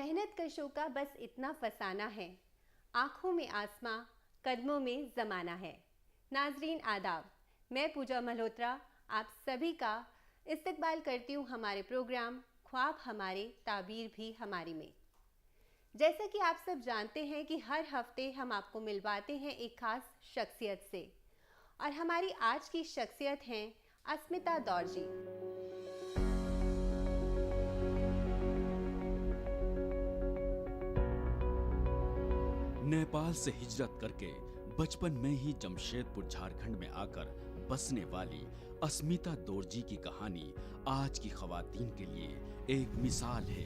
मेहनत कशों का बस इतना फसाना है, आँखों में आसमां, कदमों में ज़माना है। नाज़रीन आदाब, मैं पूजा मल्होत्रा आप सभी का इस्तकबाल करती हूँ हमारे प्रोग्राम ख्वाब हमारे ताबीर भी हमारी में। जैसा कि आप सब जानते हैं कि हर हफ्ते हम आपको मिलवाते हैं एक खास शख्सियत से, और हमारी आज की शख्सियत हैं अस्मिता दौरजी। नेपाल से हिजरत करके बचपन में ही जमशेदपुर झारखंड में आकर बसने वाली अस्मिता दौरजी की कहानी आज की खवातीन के लिए एक मिसाल है।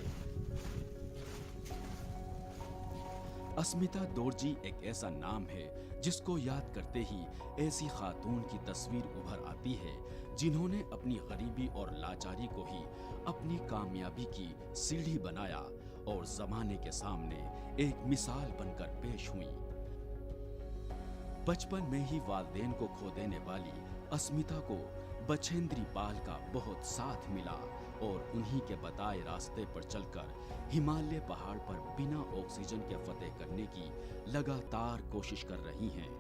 अस्मिता दौरजी एक ऐसा नाम है जिसको याद करते ही ऐसी खातून की तस्वीर उभर आती है जिन्होंने अपनी गरीबी और लाचारी को ही अपनी कामयाबी की सीढ़ी बनाया और जमाने के सामने एक मिसाल बनकर पेश हुई। बचपन में ही वालिदैन को खो देने वाली अस्मिता को बछेंद्री पाल का बहुत साथ मिला और उन्हीं के बताए रास्ते पर चलकर हिमालय पहाड़ पर बिना ऑक्सीजन के फतेह करने की लगातार कोशिश कर रही हैं।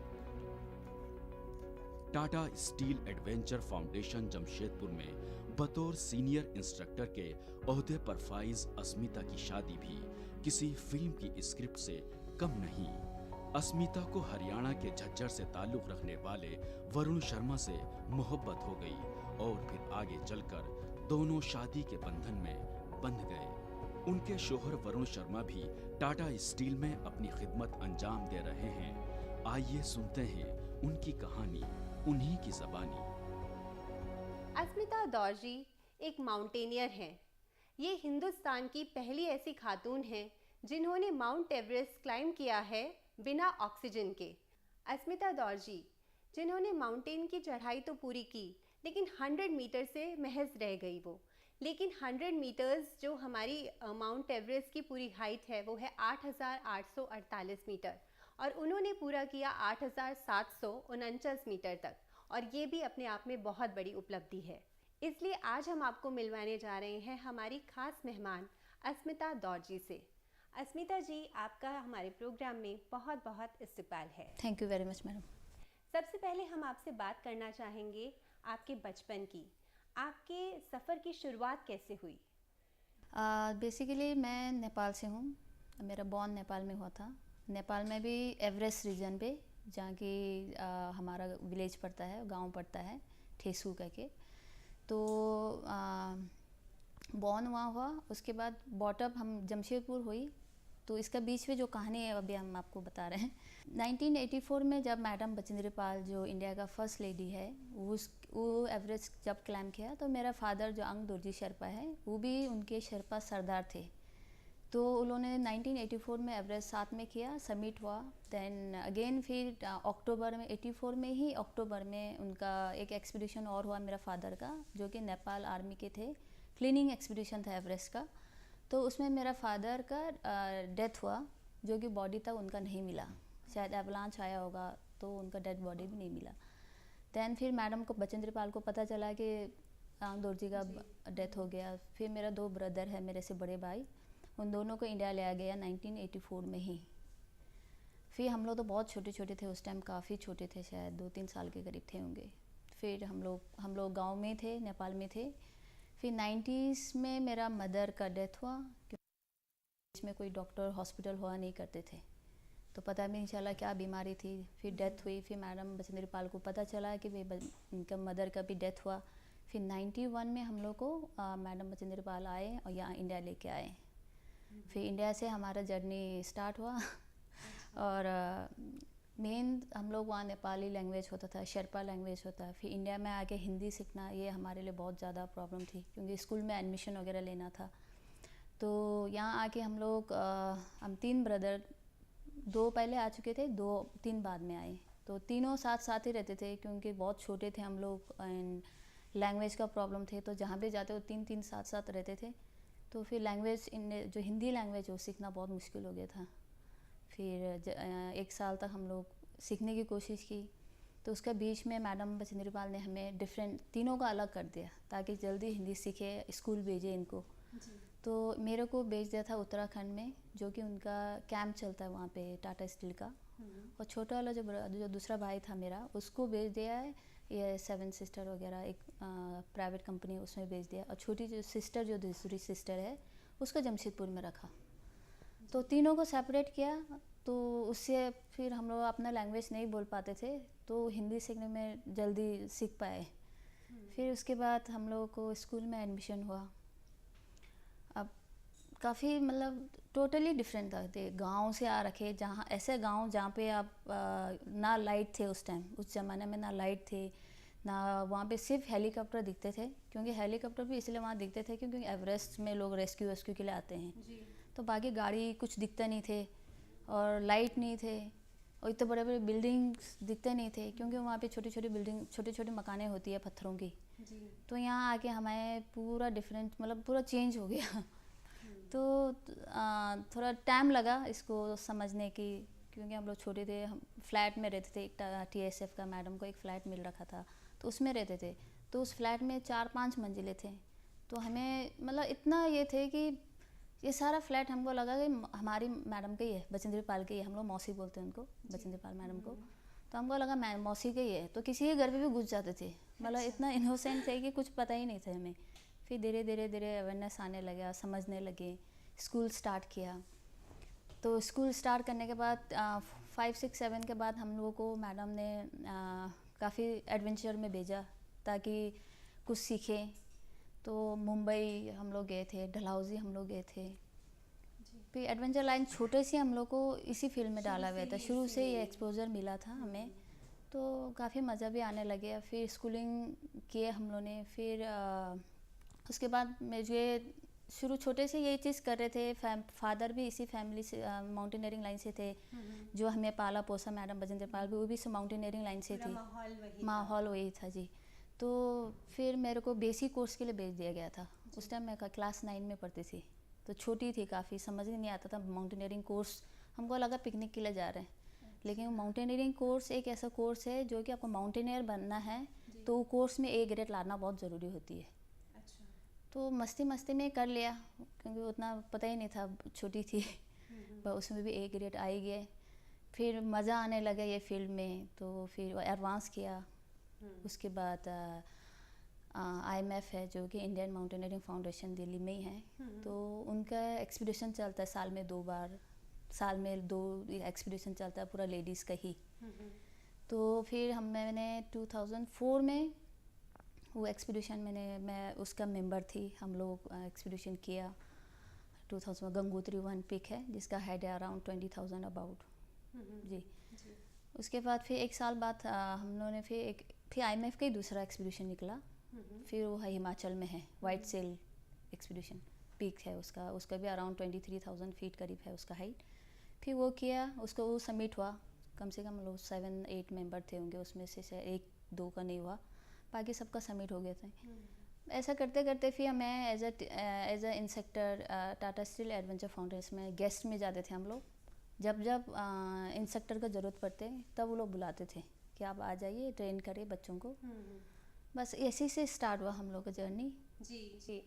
Tata Steel Adventure foundation Jamshedpur में बतौर सीनियर इंस्ट्रक्टर के ओहदे पर फाइज अस्मिता की शादी भी किसी फिल्म की स्क्रिप्ट से कम नहीं। अस्मिता को हरियाणा के झज्जर से ताल्लुक रखने वाले वरुण शर्मा से मोहब्बत हो गई और फिर आगे चलकर दोनों शादी के बंधन में बंध गए। उनके शोहर वरुण शर्मा भी टाटा स्टील में अपनी खिदमत अंजाम दे रहे हैं। आइए सुनते हैं उनकी कहानी उन्हीं की ज़बानी। अस्मिता दौरजी एक माउंटेनियर हैं। ये हिंदुस्तान की पहली ऐसी खातून हैं जिन्होंने माउंट एवरेस्ट क्लाइंब किया है बिना ऑक्सीजन के। अस्मिता दौरजी जिन्होंने माउंटेन की चढ़ाई तो पूरी की, लेकिन 100 मीटर से महज रह गई वो। लेकिन 100 मीटर्स जो हमारी माउंट एवरेस्ट की पूरी हाइट है वो है 8,848 मीटर, और उन्होंने पूरा किया 8,749 मीटर तक, और ये भी अपने आप में बहुत बड़ी उपलब्धि है। इसलिए आज हम आपको मिलवाने जा रहे हैं हमारी खास मेहमान अस्मिता दौरजी से। अस्मिता जी, आपका हमारे प्रोग्राम में बहुत बहुत इस्तकबाल है। Thank you very much madam. सबसे पहले हम आपसे बात करना चाहेंगे आपके बचपन की। आपके सफ़र की शुरुआत कैसे हुई? बेसिकली मैं नेपाल से हूँ। मेरा बॉर्न नेपाल में हुआ था। नेपाल में भी एवरेस्ट रीजन पे, जहाँ की हमारा विलेज पड़ता है, गांव पड़ता है, ठेसू करके। तो बॉर्न वहाँ हुआ। उसके बाद बॉटअप हम जमशेदपुर हुई। तो इसका बीच में जो कहानी है अभी हम आपको बता रहे हैं। 1984 में जब मैडम बछेंद्री पाल जो इंडिया का फर्स्ट लेडी है वो एवरेस्ट जब क्लाइंब किया, तो मेरा फादर जो अंग दौरजी शेरपा है वो भी उनके शेरपा सरदार थे। तो उन्होंने 1984 में एवरेस्ट साथ में किया, समिट हुआ। देन अगेन फिर अक्टूबर में 84 में ही अक्टूबर में उनका एक एक्सपीडिशन और हुआ मेरा फादर का, जो कि नेपाल आर्मी के थे। क्लीनिंग एक्सपीडिशन था एवरेस्ट का। तो उसमें मेरा फादर का डेथ हुआ, जो कि बॉडी तक उनका नहीं मिला। शायद एवलांच आया होगा तो उनका डेड बॉडी भी नहीं मिला। दैन फिर मैडम को बछेंद्री पाल को पता चला कि अंग दौरजी का डेथ हो गया। फिर मेरा 2 ब्रदर है मेरे से बड़े भाई, उन दोनों को इंडिया ले आ गया 1984 में ही। फिर हम लोग तो बहुत छोटे छोटे थे उस टाइम, काफ़ी छोटे थे, शायद 2-3 साल के करीब थे होंगे। फिर हम लोग गांव में थे, नेपाल में थे। फिर 90s में मेरा मदर का डेथ हुआ, क्योंकि इसमें कोई डॉक्टर हॉस्पिटल हुआ नहीं करते थे, तो पता भी नहीं चला क्या बीमारी थी। फिर डेथ हुई। फिर मैडम बछेंद्री पाल को पता चला कि उनका मदर का भी डेथ हुआ। फिर 91 में हम लोग को मैडम बछेंद्री पाल आए और यहाँ इंडिया लेके आए। फिर इंडिया से हमारा जर्नी स्टार्ट हुआ। और मेन हम लोग वहाँ नेपाली लैंग्वेज होता था, शेरपा लैंग्वेज होता है। फिर इंडिया में आके हिंदी सीखना, ये हमारे लिए बहुत ज़्यादा प्रॉब्लम थी, क्योंकि स्कूल में एडमिशन वगैरह लेना था। तो यहाँ आके हम 3 ब्रदर, 2 पहले आ चुके थे, 2-3 बाद में आए। तो तीनों साथ साथ ही रहते थे, क्योंकि बहुत छोटे थे हम लोग एंड लैंग्वेज का प्रॉब्लम थे। तो जहाँ भी जाते वो 3-3 साथ साथ रहते थे। तो फिर लैंग्वेज जो हिंदी लैंग्वेज वो सीखना बहुत मुश्किल हो गया था। फिर 1 साल तक हम लोग सीखने की कोशिश की। तो उसका बीच में मैडम बछेंद्री पाल ने हमें तीनों का अलग कर दिया, ताकि जल्दी हिंदी सीखे, स्कूल भेजे इनको। तो मेरे को भेज दिया था उत्तराखंड में, जो कि उनका कैंप चलता है वहाँ पे टाटा स्टील का। और छोटा वाला जो दूसरा भाई था मेरा, उसको भेज दिया है ये सेवन सिस्टर वगैरह एक प्राइवेट कंपनी, उसमें भेज दिया। और छोटी जो सिस्टर, जो दूसरी सिस्टर है, उसको जमशेदपुर में रखा। तो तीनों को सेपरेट किया। तो उससे फिर हम लोग अपना लैंग्वेज नहीं बोल पाते थे, तो हिंदी सीखने में जल्दी सीख पाए। फिर उसके बाद हम लोगों को स्कूल में एडमिशन हुआ। अब काफ़ी मतलब टोटली डिफरेंट थे, गांव से आ रखे, जहाँ ऐसे गांव जहाँ पे आप ना लाइट थे उस टाइम, उस ज़माने में ना लाइट थे ना, वहाँ पे सिर्फ हेलीकॉप्टर दिखते थे। क्योंकि हेलीकॉप्टर भी इसलिए वहाँ दिखते थे क्योंकि एवरेस्ट में लोग रेस्क्यू के लिए आते हैं जी। तो बाकी गाड़ी कुछ दिखते नहीं थे और लाइट नहीं थे और इतने बड़े बड़े बिल्डिंग्स दिखते नहीं थे, क्योंकि वहाँ पे छोटी छोटी बिल्डिंग, छोटी छोटी मकानें होती है पत्थरों की। जी। तो यहाँ आके हमें पूरा डिफरेंट, मतलब पूरा चेंज हो गया। तो थोड़ा टाइम लगा इसको समझने की, क्योंकि हम लोग छोटे थे, हम फ्लैट में रहते थे। एक TSF का मैडम को एक फ़्लैट मिल रखा था, तो उसमें रहते थे। तो उस फ्लैट में 4-5 मंजिले थे। तो हमें मतलब इतना ये थे कि ये सारा फ्लैट हमको लगा कि हमारी मैडम का ही है, बचेंद्री पाल के ही है। हम लोग मौसी बोलते हैं उनको, बचेंद्री पाल मैडम को। तो हमको लगा मौसी का ही है। तो किसी के घर पे भी घुस जाते थे, मतलब इतना इनोसेंट थे कि कुछ पता ही नहीं था हमें। फिर धीरे धीरे धीरे अवेयरनेस आने लगा, समझने लगे, स्कूल स्टार्ट किया। तो स्कूल स्टार्ट करने के बाद 5, 6, 7 के बाद हम लोगों को मैडम ने काफ़ी एडवेंचर में भेजा ताकि कुछ सीखें। तो मुंबई हम लोग गए थे, डलहौजी हम लोग गए थे। फिर एडवेंचर लाइन छोटे से हम लोग को इसी फील्ड में डाला हुआ था, शुरू से ये एक्सपोजर मिला था हमें। तो काफ़ी मज़ा भी आने लगे। फिर स्कूलिंग किए हम लोग ने। फिर उसके बाद मुझे शुरू छोटे से यही चीज़ कर रहे थे। फादर भी इसी फैमिली से माउंटेनियरिंग लाइन से थे, जो हमें पाला पोसा मैडम बजेंद्र पाल भी, वो भी माउंटेनियरिंग लाइन से थी। माहौल वही था जी। तो फिर मेरे को बेसिक कोर्स के लिए भेज दिया गया था। उस टाइम मैं क्लास 9 में पढ़ती थी, तो छोटी थी काफ़ी, समझ ही नहीं आता था माउंटेनियरिंग कोर्स। हमको लगा पिकनिक के लिए जा रहे हैं, लेकिन माउंटेनियरिंग कोर्स एक ऐसा कोर्स है जो कि आपको माउंटेनियर बनना है, तो वो कोर्स में A ग्रेड लाना बहुत ज़रूरी होती है। तो मस्ती मस्ती में कर लिया, क्योंकि उतना पता ही नहीं था, छोटी थी। पर उसमें भी A ग्रेड आ ही गए। फिर मज़ा आने लगा ये फील्ड में, तो फिर एडवांस किया। उसके बाद IMF है, जो कि इंडियन माउंटेनियरिंग फाउंडेशन दिल्ली में ही है। तो उनका एक्सपीडिशन चलता है साल में 2 बार, साल में 2 एक्सपीडिशन चलता है, पूरा लेडीज़ का ही। तो फिर मैंने 2004 में वो एक्सपीडिशन मैं उसका मेंबर थी। हम लोग एक्सपीडिशन किया 2000 गंगोत्री 1 पीक है, जिसका हाइट है अराउंड 20,000 अबाउट जी। उसके बाद फिर 1 साल बाद हम लोगों ने फिर IMF का ही दूसरा एक्सपीडिशन निकला। फिर वो हिमाचल में है, वाइट सेल एक्सपीडिशन पीक है उसका भी अराउंड 23,000 फीट करीब है उसका हाइट। फिर वो किया, उसको वो सबमिट हुआ। कम से कम लोग 7-8 मेंबर थे होंगे, उसमें से 1-2 का नहीं हुआ, बाकी सबका सबमिट हो गया था। ऐसा करते करते फिर मैं as a instructor Tata Steel Adventure Foundation में गेस्ट में जाते थे हम लोग। जब इंस्ट्रक्टर का ज़रूरत पड़ते तब वो लोग बुलाते थे कि आप आ जाइए, ट्रेन करिए बच्चों को। बस इसी से स्टार्ट हुआ हम लोग का जर्नी। जी।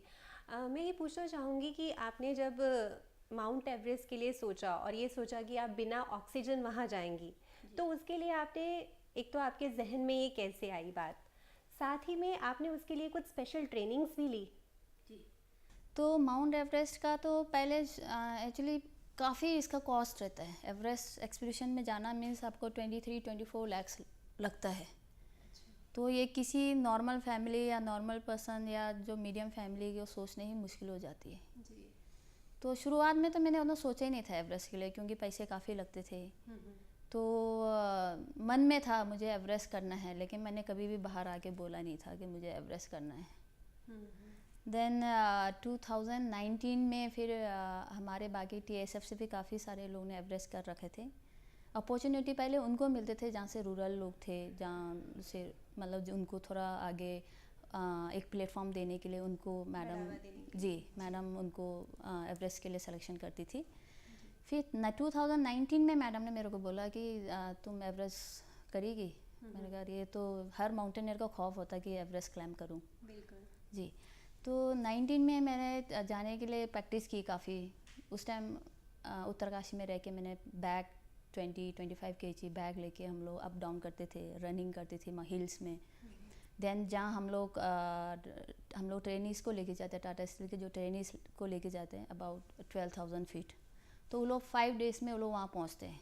मैं ये पूछना चाहूँगी कि आपने जब माउंट एवरेस्ट के लिए सोचा और ये सोचा कि आप बिना ऑक्सीजन वहाँ जाएंगी, तो उसके लिए आपने, एक तो आपके जहन में ये कैसे आई बात, साथ ही में आपने उसके लिए कुछ स्पेशल ट्रेनिंग्स भी ली? जी। तो माउंट एवरेस्ट का तो पहले एक्चुअली काफ़ी इसका कॉस्ट रहता है। एवरेस्ट एक्सपीडिशन में जाना मीन्स आपको 23-24 लाख लगता है। तो ये किसी नॉर्मल फैमिली या नॉर्मल पर्सन या जो मीडियम फैमिली की सोचने ही मुश्किल हो जाती है जी। तो शुरुआत में तो मैंने उतना सोचा ही नहीं था एवरेस्ट के लिए, क्योंकि पैसे काफ़ी लगते थे। तो मन में था मुझे एवरेस्ट करना है, लेकिन मैंने कभी भी बाहर आके बोला नहीं था कि मुझे एवरेस्ट करना है। देन 2019 में फिर हमारे बाकी TSF से भी काफ़ी सारे लोगों ने एवरेस्ट कर रखे थे। अपॉर्चुनिटी पहले उनको मिलते थे जहाँ से रूरल लोग थे, जहाँ से मतलब जो उनको थोड़ा आगे एक प्लेटफॉर्म देने के लिए उनको मैडम उनको एवरेस्ट के लिए सिलेक्शन करती थी। फिर 2019 में मैडम ने मेरे को बोला कि तुम एवरेस्ट करेगी। मैंने कहा ये तो हर माउंटेनियर का खौफ होता है कि एवरेस्ट क्लाइंब करूं। बिल्कुल जी। तो 19 में मैंने जाने के लिए प्रैक्टिस की काफ़ी। उस टाइम उत्तरकाशी में रह के मैंने बैग 20-25 kg बैग लेके हम लोग अप डाउन करते थे, रनिंग करते थे हिल्स में। देन जहाँ हम लोग ट्रेनीज़ को लेके जाते हैं, टाटा स्टील के जो ट्रेनीज़ को लेके जाते हैं अबाउट 12,000 फीट, तो वो लोग 5 डेज़ में वो लोग वहाँ पहुँचते हैं।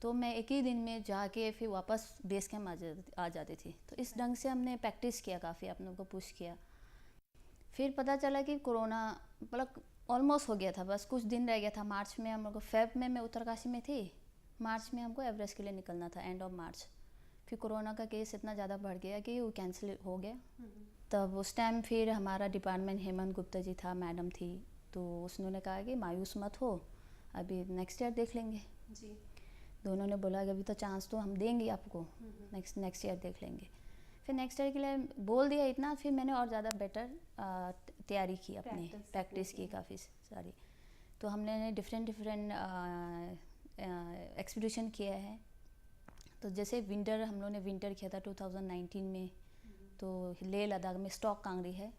तो मैं एक ही दिन में जाके फिर वापस बेस कैम्प आ जाती थी। तो इस ढंग से हमने प्रैक्टिस किया, काफ़ी अपने को पुश किया। फिर पता चला कि कोरोना मतलब ऑलमोस्ट हो गया था, बस कुछ दिन रह गया था। मार्च में हम लोग को, फेब में मैं उत्तरकाशी में थी, मार्च में हमको एवरेस्ट के लिए निकलना था, एंड ऑफ मार्च। फिर कोरोना का केस इतना ज़्यादा बढ़ गया कि वो कैंसिल हो गया। तब उस टाइम फिर हमारा डिपार्टमेंट हेमंत गुप्ता जी था, मैडम थी, तो उसने कहा कि मायूस मत हो, अभी नेक्स्ट ईयर देख लेंगे जी। दोनों ने बोला कि अभी तो चांस तो हम देंगे आपको, नेक्स्ट ईयर देख लेंगे। फिर नेक्स्ट ईयर के लिए बोल दिया इतना, फिर मैंने और ज़्यादा बेटर तैयारी की, अपनी प्रैक्टिस की काफ़ी सारी। तो हमने डिफरेंट एक्सपीडिशन किया है। तो जैसे विंटर, हम लोगों ने विंटर किया था 2019 में, तो लेह लद्दाख में स्टॉक कांगड़ी है,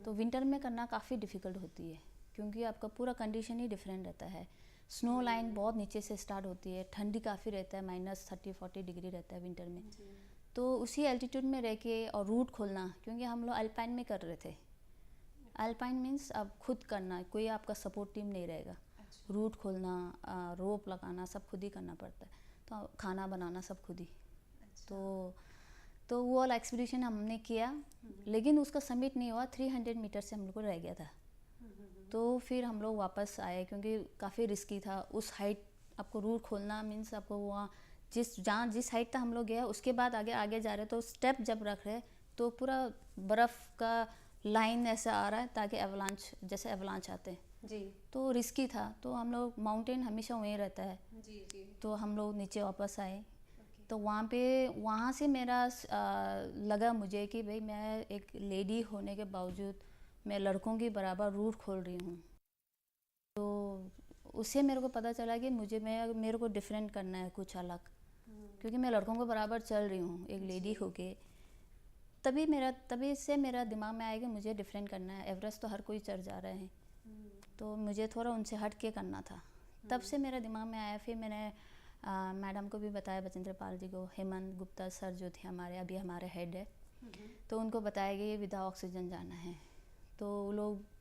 तो विंटर में करना काफ़ी डिफ़िकल्ट होती है, क्योंकि आपका पूरा कंडीशन ही डिफरेंट रहता है। स्नो लाइन बहुत नीचे से स्टार्ट होती है, ठंडी काफ़ी रहता है, -30-40 डिग्री रहता है विंटर में। तो उसी एल्टीट्यूड में रह के और रूट खोलना, क्योंकि हम लोग अल्पाइन में कर रहे थे। अल्पाइन मीन्स अब खुद करना, कोई आपका सपोर्ट टीम नहीं रहेगा। रूट खोलना, रोप लगाना सब खुद ही करना पड़ता है, तो खाना बनाना सब खुद ही। तो वो वाला एक्सपीडिशन हमने किया, लेकिन उसका समिट नहीं हुआ, 300 मीटर से हम लोग को रह गया था। तो फिर हम लोग वापस आए, क्योंकि काफ़ी रिस्की था। उस हाइट आपको रूट खोलना मीन्स आपको वहाँ जिस हाइट तक हम लोग गए, उसके बाद आगे जा रहे, तो स्टेप जब रख रहे तो पूरा बर्फ़ का लाइन ऐसा आ रहा है, ताकि एवलांच, जैसे एवलांच आते हैं जी। तो रिस्की था, तो हम लोग, माउंटेन हमेशा वहीं रहता है जी। तो हम लोग नीचे वापस आए। तो वहाँ से मेरा लगा मुझे कि भाई मैं एक लेडी होने के बावजूद मैं लड़कों के बराबर रूट खोल रही हूँ। तो उससे मेरे को पता चला कि मेरे को डिफरेंट करना है, कुछ अलग, क्योंकि मैं लड़कों के बराबर चल रही हूँ एक लेडी होके। तभी से मेरा दिमाग में आया कि मुझे डिफरेंट करना है। एवरेस्ट तो हर कोई चढ़ जा रहे हैं, तो मुझे थोड़ा उनसे हट के करना था। तब से मेरा दिमाग में आया। फिर मैंने मैडम को भी बताया, बचेंद्र पाल जी को, हेमंत गुप्ता सर जो थे हमारे, अभी हमारे हेड है, तो उनको बताया कि ये विदाउट ऑक्सीजन जाना है। तो वो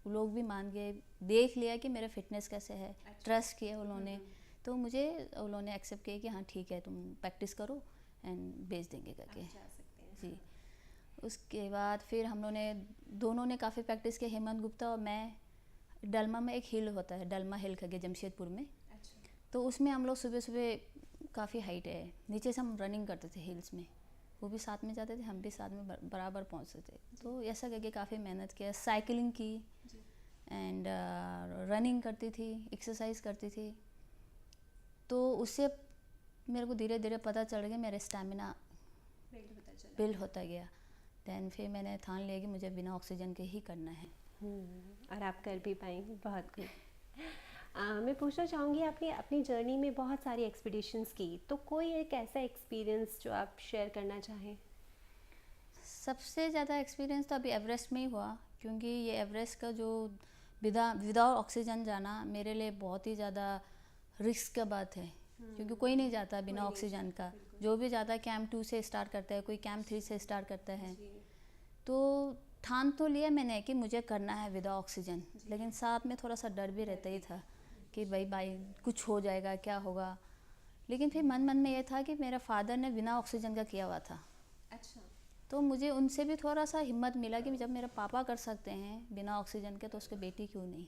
लोग भी मान गए, देख लिया कि मेरा फिटनेस कैसे है, ट्रस्ट किया उन्होंने। तो उन्होंने एक्सेप्ट किया कि हाँ ठीक है, तुम प्रैक्टिस करो एंड भेज देंगे करके जी। उसके बाद फिर दोनों ने काफ़ी प्रैक्टिस की, हेमंत गुप्ता और मैं। डलमा में एक हिल होता है, डलमा हिल करके जमशेदपुर में, तो उसमें हम लोग सुबह सुबह, काफ़ी हाइट है, नीचे से हम रनिंग करते थे हिल्स में। वो भी साथ में जाते थे, हम भी साथ में बराबर पहुंचते थे। तो ऐसा करके काफ़ी मेहनत किया, साइकिलिंग की एंड रनिंग करती थी, एक्सरसाइज करती थी। तो उससे मेरे को धीरे धीरे पता चल गया, मेरा स्टैमिना बिल्ड होता गया। दैन फिर मैंने ठान लिया कि मुझे बिना ऑक्सीजन के ही करना है। और आप कर भी पाएंगे, बहुत कुछ। मैं पूछना चाहूँगी, आपने अपनी जर्नी में बहुत सारी एक्सपीडिशंस की, तो कोई एक ऐसा एक्सपीरियंस जो आप शेयर करना चाहें? सबसे ज़्यादा एक्सपीरियंस तो अभी एवरेस्ट में ही हुआ, क्योंकि ये एवरेस्ट का जो विदाउट ऑक्सीजन जाना मेरे लिए बहुत ही ज़्यादा रिस्क का बात है, क्योंकि कोई नहीं जाता बिना ऑक्सीजन का। जो भी जाता है कैंप 2 से स्टार्ट करता है, कोई कैंप 3 से स्टार्ट करता है। तो ठान तो लिया मैंने कि मुझे करना है विदाउट ऑक्सीजन, लेकिन साथ में थोड़ा सा डर भी रहता ही था कि भाई कुछ हो जाएगा, क्या होगा। लेकिन फिर मन में ये था कि मेरा फादर ने बिना ऑक्सीजन का किया हुआ था। अच्छा। तो मुझे उनसे भी थोड़ा सा हिम्मत मिला कि जब मेरे पापा कर सकते हैं बिना ऑक्सीजन के, तो उसके बेटी क्यों नहीं।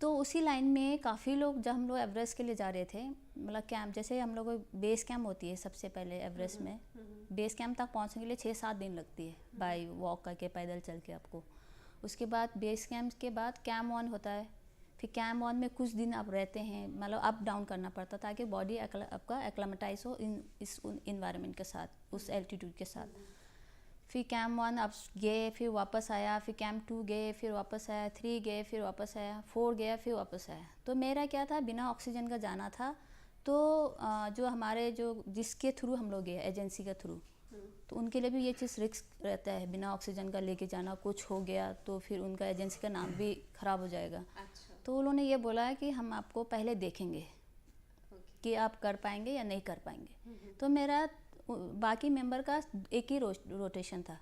तो उसी लाइन में काफ़ी लोग, जब हम लोग एवरेस्ट के लिए जा रहे थे, मतलब कैंप, जैसे हम लोग बेस कैंप होती है सबसे पहले एवरेस्ट में, बेस कैंप तक पहुंचने के लिए 6-7 दिन लगती है, बाय वॉक करके, पैदल चल के आपको। उसके बाद बेस कैंप के बाद कैंप 1 होता है। फिर कैंप 1 में कुछ दिन आप रहते हैं, मतलब अप डाउन करना पड़ता, ताकि बॉडी आपका एक्लामेटाइज हो इस इन्वायरमेंट के साथ, उस एल्टीट्यूड के साथ। फिर कैंप 1 आप गए, फिर वापस आया, फिर कैंप 2 गए, फिर वापस आया, 3 गए, फिर वापस आया, 4 गया, फिर वापस आया। तो मेरा क्या था, बिना ऑक्सीजन का जाना था। तो जो जिसके थ्रू हम लोग गए, एजेंसी के थ्रू, तो उनके लिए भी ये चीज़ रिस्क रहता है, बिना ऑक्सीजन का लेके जाना, कुछ हो गया तो फिर उनका एजेंसी का नाम भी ख़राब हो जाएगा। अच्छा। तो उन्होंने ये बोला है कि हम आपको पहले देखेंगे कि आप कर पाएंगे या नहीं कर पाएंगे। तो मेरा बाकी मेंबर का एक ही रोटेशन था,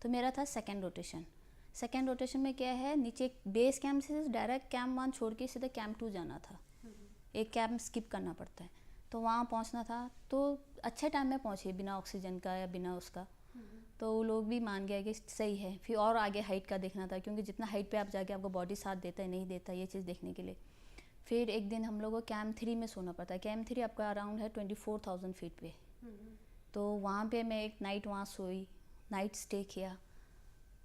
तो मेरा था सेकंड रोटेशन। सेकंड रोटेशन में क्या है, नीचे बेस कैंप से डायरेक्ट कैंप 1 छोड़ के सीधा कैंप 2 जाना था, एक कैंप स्किप करना पड़ता है, तो वहाँ पहुँचना था। तो अच्छे टाइम में पहुँचे बिना ऑक्सीजन का या बिना उसका, तो वो लोग भी मान गए कि सही है। फिर और आगे हाइट का देखना था, क्योंकि जितना हाइट पे आप जाके आपको बॉडी साथ देता है नहीं देता ये चीज़ देखने के लिए। फिर एक दिन हम लोगों को कैंप 3 में सोना पड़ता है। कैंप 3 आपका अराउंड है 24,000 फीट पे। तो वहाँ पे मैं एक नाइट वहाँ सोई, नाइट स्टे किया।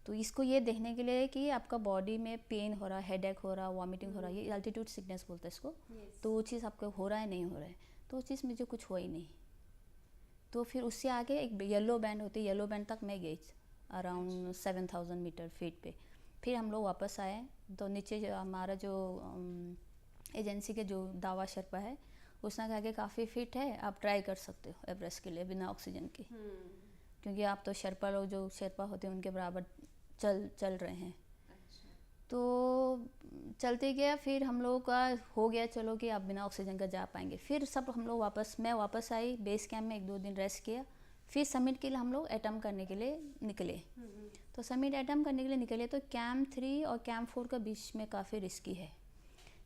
तो इसको ये देखने के लिए कि आपका बॉडी में पेन हो रहा है, हेडेक हो रहा है, वॉमिटिंग हो रहा है, ये एल्टीट्यूड सिकनेस बोलते हैं इसको। तो वो चीज़ आपको हो रहा है नहीं हो रहा है, तो वो चीज़ मुझे कुछ हुआ ही नहीं। तो फिर उससे आगे एक येलो बैंड होती है, येलो बैंड तक मैं गई अराउंड 7,000 मीटर फीट पे। फिर हम लोग वापस आए, तो नीचे जो हमारा जो एजेंसी के जो दावा शर्पा है उसने कहा कि काफ़ी फिट है, आप ट्राई कर सकते हो एवरेस्ट के लिए बिना ऑक्सीजन के, क्योंकि आप तो शर्पा लोग जो शर्पा होते हैं उनके बराबर चल रहे हैं। अच्छा। तो चलते गया, फिर हम लोगों का हो गया चलो कि आप बिना ऑक्सीजन का जा पाएंगे। फिर सब हम लोग मैं वापस आई बेस कैंप में, 1-2 दिन रेस्ट किया। फिर समिट के लिए हम लोग अटेम्प्ट करने के लिए निकले। तो समिट अटेम्प्ट करने के लिए निकले तो कैंप 3 और कैंप 4 का बीच में काफ़ी रिस्की है।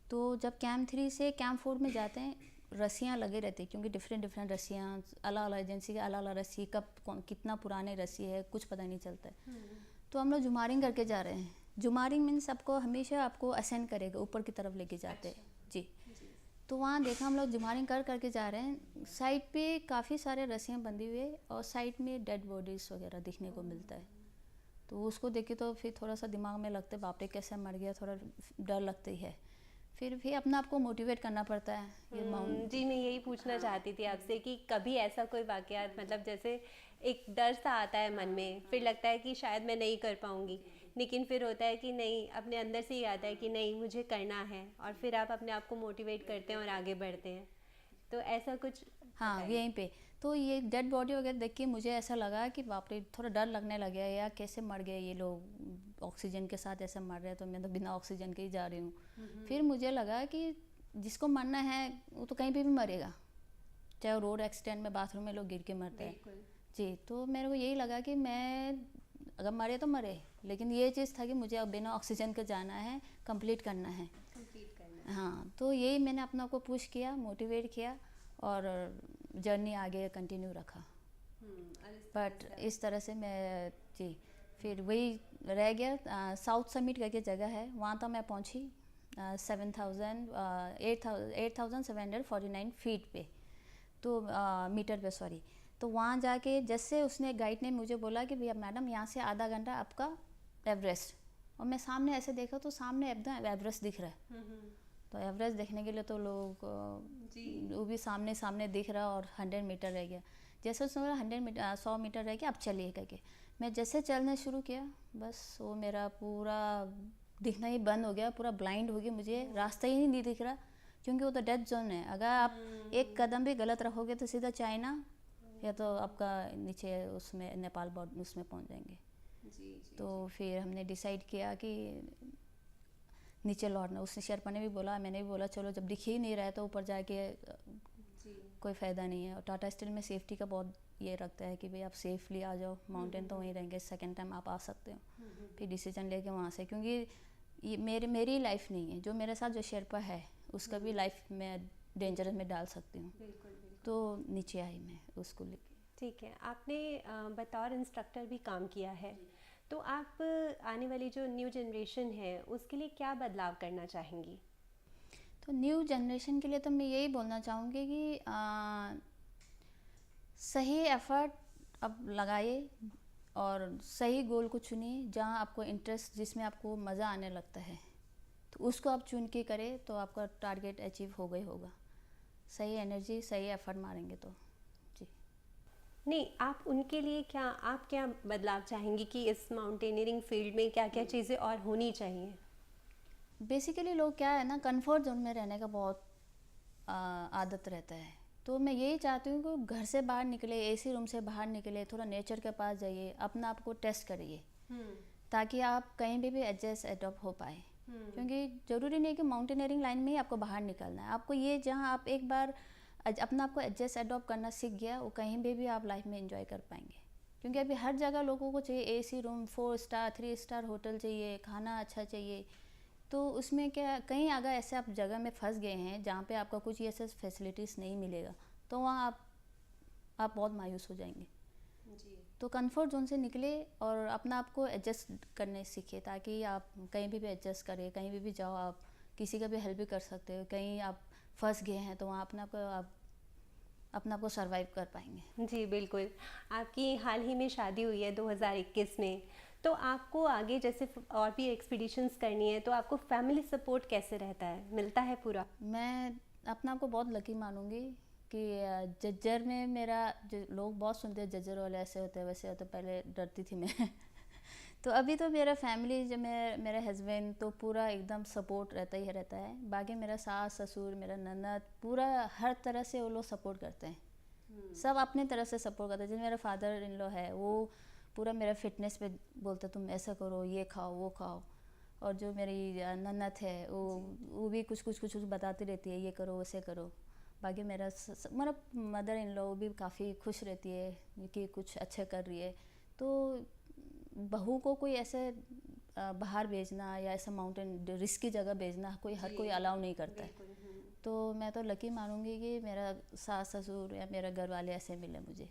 तो जब कैंप 3 से कैंप 4 में जाते हैं, रस्सियाँ लगे रहती, क्योंकि डिफरेंट रस्सियाँ, अलग अलग एजेंसी का अलग अलग रस्सी, कब कितना पुराने रस्सी है कुछ पता नहीं चलता है। तो हम लोग जुमारिंग करके जा रहे हैं। जुमारिंग मीन्स आपको हमेशा आपको असेंड करेगा, ऊपर की तरफ लेके जाते हैं। जी। तो वहाँ देखा हम लोग जुमारिंग करके जा रहे हैं, साइड पे काफ़ी सारे रस्सियाँ बंधी हुई है और साइड में डेड बॉडीज़ वगैरह दिखने को मिलता है। तो उसको देखे तो फिर थोड़ा सा दिमाग में लगता है बाप रे कैसे मर गया, थोड़ा डर लगती है। फिर भी अपना आपको मोटिवेट करना पड़ता है ये माउंट। जी, मैं यही पूछना चाहती थी आपसे कि कभी ऐसा कोई वाकयात, मतलब जैसे एक डर सा आता है मन में, फिर लगता है कि शायद मैं नहीं कर पाऊंगी, लेकिन फिर होता है कि नहीं, अपने अंदर से ही आता है कि नहीं मुझे करना है, और फिर आप अपने आप को मोटिवेट करते हैं और आगे बढ़ते हैं। तो ऐसा कुछ हाँ बताइए। यहीं पे तो ये डेड बॉडी वगैरह देख के मुझे ऐसा लगा कि बाप रे, थोड़ा डर लगने लग गया यार, कैसे मर गए ये लोग, ऑक्सीजन के साथ ऐसे मर रहे हैं, तो मैं तो बिना ऑक्सीजन के ही जा रही हूँ। फिर मुझे लगा कि जिसको मरना है वो तो कहीं पे भी मरेगा, चाहे वो रोड एक्सीडेंट में, बाथरूम में लोग गिर के मरते हैं। बिल्कुल। जी। तो मेरे को यही लगा कि मैं अगर मरे तो मरे, लेकिन ये चीज़ था कि मुझे अब बिना ऑक्सीजन के जाना है, कंप्लीट करना है। कंप्लीट करना। हाँ, तो यही मैंने अपना को पुश किया, मोटिवेट किया और जर्नी आगे कंटिन्यू रखा। बट इस तरह से मैं जी, फिर वही रह गया। साउथ समिट करके जगह है, वहाँ तक मैं पहुँची 8,749 फीट पे, तो मीटर पे सॉरी। तो वहाँ जाके जैसे उसने गाइड ने मुझे बोला कि भैया मैडम यहाँ से आधा घंटा आपका एवरेस्ट, और मैं सामने ऐसे देखा तो सामने एकदम एवरेस्ट दिख रहा है। तो एवरेस्ट देखने के लिए तो लोग वो भी सामने दिख रहा, और 100 मीटर रह गया। जैसे उसने बोला 100 मीटर रह गया, अब चलिए करके मैं जैसे चलना शुरू किया, बस वो मेरा पूरा दिखना ही बंद हो गया, पूरा ब्लाइंड हो गया, मुझे रास्ता ही नहीं दिख रहा, क्योंकि वो तो डेड जोन है। अगर आप एक कदम भी गलत रखोगे तो सीधा चाइना या तो आपका नीचे उसमें नेपाल बॉर्डर उसमें पहुंच जाएंगे। तो फिर हमने डिसाइड किया कि नीचे लौटना। उसने शेरपा ने भी बोला, मैंने भी बोला चलो जब दिख ही नहीं रहा है तो ऊपर जाके कोई फ़ायदा नहीं है। और टाटा स्टील में सेफ्टी का बहुत ये रखता है कि भाई आप सेफली आ जाओ, माउंटेन तो वहीं रहेंगे, सेकंड टाइम आप आ सकते हो। फिर डिसीजन लेके वहाँ से, क्योंकि ये मेरी लाइफ नहीं है, जो मेरे साथ जो शेरपा है उसका भी लाइफ में डेंजरस में डाल सकती हूँ। तो नीचे आई मैं उसको लेके। ठीक है, आपने बतौर इंस्ट्रक्टर भी काम किया है, तो आप आने वाली जो न्यू जनरेशन है उसके लिए क्या बदलाव करना चाहेंगी? तो न्यू जनरेशन के लिए तो मैं यही बोलना चाहूँगी कि सही एफर्ट अब लगाइए और सही गोल को चुनिए, जहाँ आपको इंटरेस्ट, जिसमें आपको मज़ा आने लगता है, तो उसको आप चुन के करें तो आपका टारगेट अचीव होगा ही होगा। सही एनर्जी, सही एफर्ट मारेंगे तो। जी नहीं, आप उनके लिए आप क्या बदलाव चाहेंगी कि इस माउंटेनियरिंग फील्ड में क्या क्या चीज़ें और होनी चाहिए? बेसिकली लोग क्या है ना, कंफर्ट जोन में रहने का बहुत आदत रहता है तो मैं यही चाहती हूँ कि घर से बाहर निकले, एसी रूम से बाहर निकले, थोड़ा नेचर के पास जाइए, अपना आप को टेस्ट करिए, ताकि आप कहीं भी एडजस्ट एडॉप्ट हो पाए। क्योंकि ज़रूरी नहीं कि माउंटेनियरिंग लाइन में ही आपको बाहर निकलना है, आपको ये जहाँ आप एक बार अपना आपको एडजस्ट एडॉप्ट करना सीख गया, वो कहीं भी आप लाइफ में एंजॉय कर पाएंगे। क्योंकि अभी हर जगह लोगों को चाहिए AC room, 4 star 3 star hotel चाहिए, खाना अच्छा चाहिए। तो उसमें क्या, कहीं अगर ऐसे आप जगह में फंस गए हैं जहाँ पे आपका कुछ ऐसे फैसिलिटीज़ नहीं मिलेगा, तो वहाँ आप बहुत मायूस हो जाएंगे जी। तो कंफर्ट जोन से निकले और अपना आप को एडजस्ट करने सीखे, ताकि आप कहीं भी एडजस्ट करें, कहीं भी जाओ, आप किसी का भी हेल्प भी कर सकते हो। कहीं आप फंस गए हैं तो वहाँ अपना को सर्वाइव कर पाएंगे। जी बिल्कुल। आपकी हाल ही में शादी हुई है 2021 में, तो आपको आगे जैसे और भी एक्सपीडिशंस करनी है, तो आपको फैमिली सपोर्ट कैसे रहता है, मिलता है पूरा? मैं अपना को बहुत लकी मानूंगी कि जज्जर में मेरा, जो लोग बहुत सुनते हैं जज्जर वाले ऐसे होते हैं वैसे होते, पहले डरती थी मैं तो अभी तो मेरा फैमिली, जो मेरे हस्बैंड तो पूरा एकदम सपोर्ट रहता ही रहता है। बाकी मेरा सास ससुर, मेरा ननद, पूरा हर तरह से वो लोग सपोर्ट करते हैं। सब अपने तरह से सपोर्ट करते हैं। जैसे मेरा फादर इन लॉ है, वो पूरा मेरा फिटनेस पे बोलते तुम ऐसा करो, ये खाओ वो खाओ। और जो मेरी ननद है वो भी कुछ बताती रहती है, ये करो वैसे करो। बाकी मेरा मदर इन लॉ भी काफ़ी खुश रहती है कि कुछ अच्छा कर रही है। तो बहू को कोई ऐसे बाहर भेजना या ऐसा माउंटेन रिस्की जगह भेजना हर कोई अलाउ नहीं करता है। तो मैं तो लकी मानूंगी कि मेरा सास ससुर या मेरा घर वाले ऐसे मिले मुझे।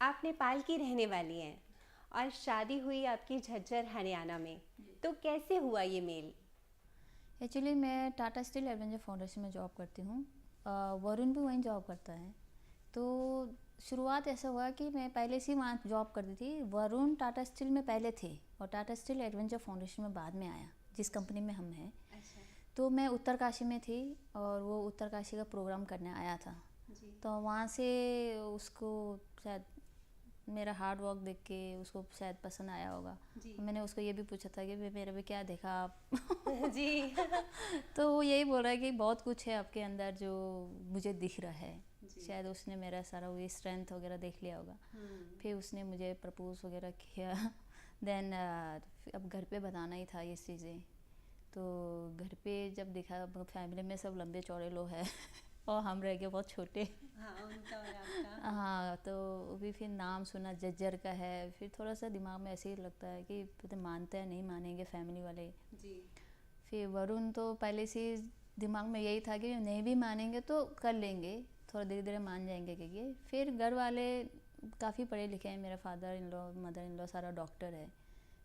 आप नेपाल की रहने वाली हैं और शादी हुई आपकी झज्जर हरियाणा में, तो कैसे हुआ ये मेल? एक्चुअली मैं टाटा स्टील एडवेंचर फाउंडेशन में जॉब करती हूँ, वरुण भी वहीं जॉब करता है। तो शुरुआत ऐसा हुआ कि मैं पहले से वहाँ जॉब करती थी। वरुण टाटा स्टील में पहले थे और टाटा स्टील एडवेंचर फाउंडेशन में बाद में आया, जिस कंपनी में हम हैं। तो मैं उत्तरकाशी में थी और वो उत्तरकाशी का प्रोग्राम करने आया था जी। तो वहाँ से उसको शायद मेरा हार्ड वर्क देख के उसको शायद पसंद आया होगा। मैंने उसको ये भी पूछा था कि मेरे में क्या देखा आप जी तो वो यही बोल रहा है कि बहुत कुछ है आपके अंदर जो मुझे दिख रहा है। शायद उसने मेरा सारा वो स्ट्रेंथ वगैरह देख लिया होगा। फिर उसने मुझे प्रपोज वगैरह किया। देन अब घर पे बताना ही था ये चीज़ें। तो घर पे जब देखा, फैमिली में सब लंबे चौड़े लोग हैं और हम रह गए बहुत छोटे। हाँ, उनका और आपका। हाँ, तो भी फिर नाम सुना जज्जर का है, फिर थोड़ा सा दिमाग में ऐसे ही लगता है कि पता मानते हैं नहीं मानेंगे फैमिली वाले जी। फिर वरुण तो पहले से दिमाग में यही था कि नहीं भी मानेंगे तो कर लेंगे, थोड़ा धीरे धीरे मान जाएंगे। क्योंकि फिर घर वाले काफ़ी पढ़े लिखे हैं, मेरा father in law mother in law सारा डॉक्टर है।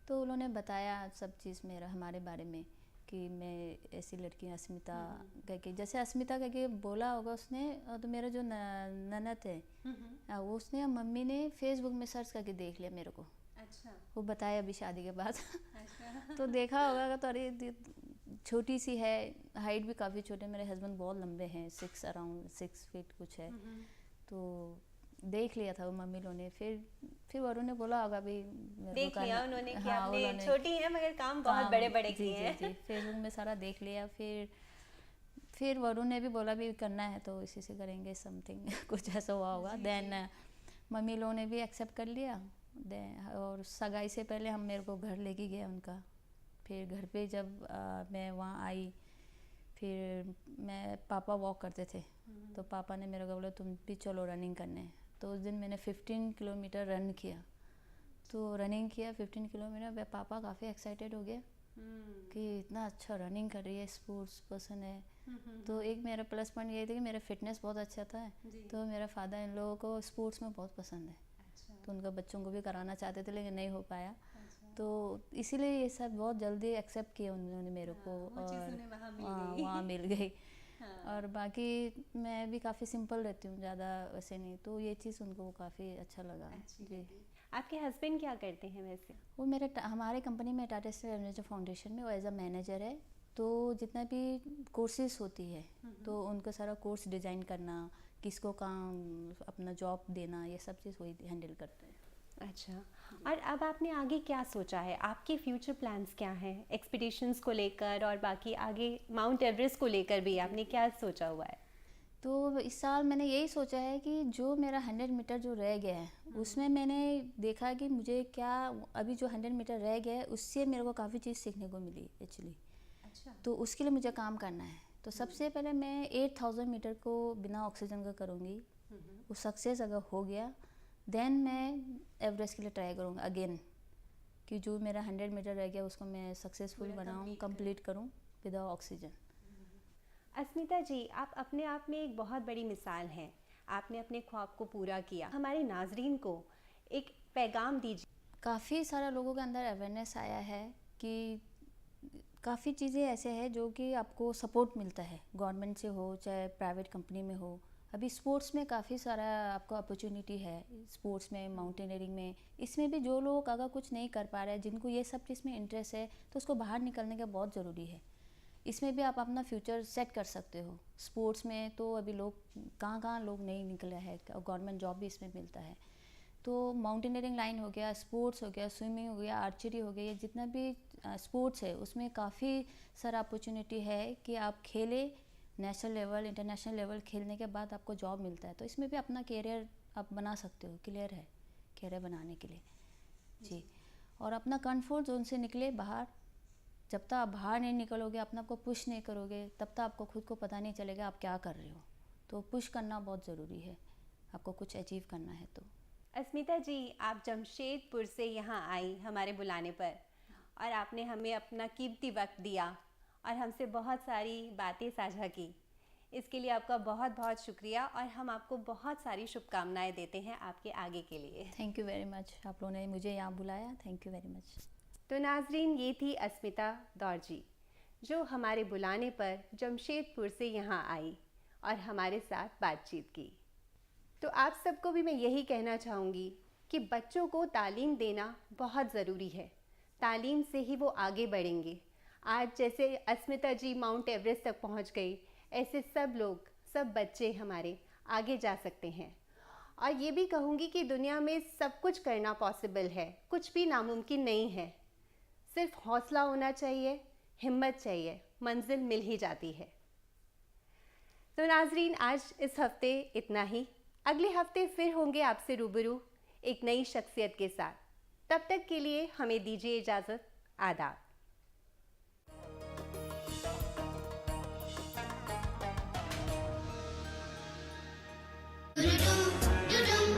तो उन्होंने बताया सब चीज़ हमारे बारे में कि मैं ऐसी लड़की अस्मिता करके, जैसे अस्मिता करके बोला होगा उसने। तो मेरा जो ननद है वो उसने मम्मी ने फेसबुक में सर्च करके देख लिया मेरे को। अच्छा। वो बताया अभी शादी के बाद। अच्छा। तो देखा होगा तो अरे छोटी सी है, हाइट भी काफ़ी छोटे, मेरे हस्बैंड बहुत लंबे हैं, अराउंड 6 फीट कुछ है। तो देख लिया था वो मम्मी लोगों ने। फिर वरुण ने बोला होगा भी देख लिया उन्होंने कि आपने छोटी है मगर काम बहुत बड़े बड़े किए हैं। जी फेसबुक में सारा देख लिया। फिर वरुण ने भी बोला भी करना है तो इसी से करेंगे समथिंग कुछ ऐसा हुआ होगा। देन मम्मी लोगों ने भी एक्सेप्ट कर लिया। और सगाई से पहले हम मेरे को घर लेके गए उनका। फिर घर पे जब मैं वहाँ आई, फिर मैं पापा वॉक करते थे तो पापा ने मेरे को बोला तुम भी चलो रनिंग करने। तो उस दिन मैंने 15 किलोमीटर रन किया। तो रनिंग किया 15 किलोमीटर। पापा काफ़ी एक्साइटेड हो गया कि इतना अच्छा रनिंग कर रही है, स्पोर्ट्स पर्सन है। तो एक मेरा प्लस पॉइंट ये था कि मेरा फिटनेस बहुत अच्छा था। तो मेरा फादर इन लोगों को स्पोर्ट्स में बहुत पसंद है। अच्छा। तो उनका बच्चों को भी कराना चाहते थे लेकिन नहीं हो पाया। अच्छा। तो इसीलिए ये सब बहुत जल्दी एक्सेप्ट किया उन्होंने मेरे को। और वहाँ मिल गई। हाँ। और बाकी मैं भी काफ़ी सिंपल रहती हूँ, ज़्यादा वैसे नहीं। तो ये चीज़ उनको काफ़ी अच्छा लगा जी। आपके हस्बैंड क्या करते हैं वैसे? वो हमारे कंपनी में टाटा स्टील एडवेंचर फाउंडेशन में वो एज अ मैनेजर है। तो जितना भी कोर्सेज होती है तो उनका सारा कोर्स डिज़ाइन करना, किसको काम अपना जॉब देना, ये सब चीज़ वही हैंडल करते हैं। अच्छा। और अब आपने आगे क्या सोचा है? आपके फ्यूचर प्लान्स क्या हैं एक्सपीडिशंस को लेकर और बाकी आगे माउंट एवरेस्ट को लेकर भी आपने क्या सोचा हुआ है? तो इस साल मैंने यही सोचा है कि जो मेरा 100 मीटर जो रह गया है उसमें मैंने देखा कि मुझे क्या अभी जो 100 मीटर रह गया है उससे मेरे को काफ़ी चीज़ सीखने को मिली एक्चुअली। अच्छा। तो उसके लिए मुझे काम करना है। तो सबसे पहले मैं 8000 मीटर को बिना ऑक्सीजन का करूँगी। वो सक्सेस अगर हो गया देन मैं एवरेस्ट के लिए ट्राई करूँगा अगेन, कि जो मेरा 100 मीटर रह गया उसको मैं सक्सेसफुल बनाऊँ, कंप्लीट करूँ विदाउट ऑक्सीजन। अस्मिता जी, आप अपने आप में एक बहुत बड़ी मिसाल हैं। आपने अपने ख्वाब को पूरा किया। हमारे नाजरीन को एक पैगाम दीजिए। काफ़ी सारा लोगों के अंदर अवेयरनेस आया है कि काफ़ी चीज़ें ऐसे हैं जो कि आपको सपोर्ट मिलता है, गवर्नमेंट से हो चाहे प्राइवेट कंपनी में हो। अभी स्पोर्ट्स में काफ़ी सारा आपको अपॉर्चुनिटी है, स्पोर्ट्स में, माउंटेनियरिंग में। इसमें भी जो लोग अगर कुछ नहीं कर पा रहे हैं, जिनको ये सब चीज़ में इंटरेस्ट है, तो उसको बाहर निकलने का बहुत ज़रूरी है। इसमें भी आप अपना फ्यूचर सेट कर सकते हो। स्पोर्ट्स में तो अभी लोग कहाँ लोग नहीं निकले हैं, गवर्नमेंट जॉब भी इसमें मिलता है। तो माउंटेनियरिंग लाइन हो गया, स्पोर्ट्स हो गया, स्विमिंग हो गया, आर्चरी हो गया, ये जितना भी स्पोर्ट्स है उसमें काफ़ी सारा अपॉर्चुनिटी है कि आप खेले, नेशनल लेवल, इंटरनेशनल लेवल खेलने के बाद आपको जॉब मिलता है। तो इसमें भी अपना कैरियर आप बना सकते हो, क्लियर है कैरियर बनाने के लिए जी। और अपना कंफर्ट जोन से निकले बाहर। जब तक आप बाहर नहीं निकलोगे, अपने आप को पुश नहीं करोगे, तब तक आपको खुद को पता नहीं चलेगा आप क्या कर रहे हो। तो पुश करना बहुत ज़रूरी है आपको कुछ अचीव करना है तो। अस्मिता जी, आप जमशेदपुर से यहाँ आई हमारे बुलाने पर, और आपने हमें अपना कीमती वक्त दिया और हमसे बहुत सारी बातें साझा की। इसके लिए आपका बहुत बहुत शुक्रिया, और हम आपको बहुत सारी शुभकामनाएं देते हैं आपके आगे के लिए। थैंक यू वेरी मच, आप लोगों ने मुझे यहाँ बुलाया, थैंक यू वेरी मच। तो नाजरीन, ये थी अस्मिता दौरजी, जो हमारे बुलाने पर जमशेदपुर से यहाँ आई और हमारे साथ बातचीत की। तो आप सबको भी मैं यही कहना चाहूँगी कि बच्चों को तालीम देना बहुत ज़रूरी है। तालीम से ही वो आगे बढ़ेंगे। आज जैसे अस्मिता जी माउंट एवरेस्ट तक पहुँच गई, ऐसे सब लोग, सब बच्चे हमारे आगे जा सकते हैं। और ये भी कहूँगी कि दुनिया में सब कुछ करना पॉसिबल है, कुछ भी नामुमकिन नहीं है। सिर्फ हौसला होना चाहिए, हिम्मत चाहिए, मंजिल मिल ही जाती है। तो नाजरीन, आज इस हफ्ते इतना ही। अगले हफ्ते फिर होंगे आपसे रूबरू एक नई शख्सियत के साथ। तब तक के लिए हमें दीजिए इजाज़त। आदाब।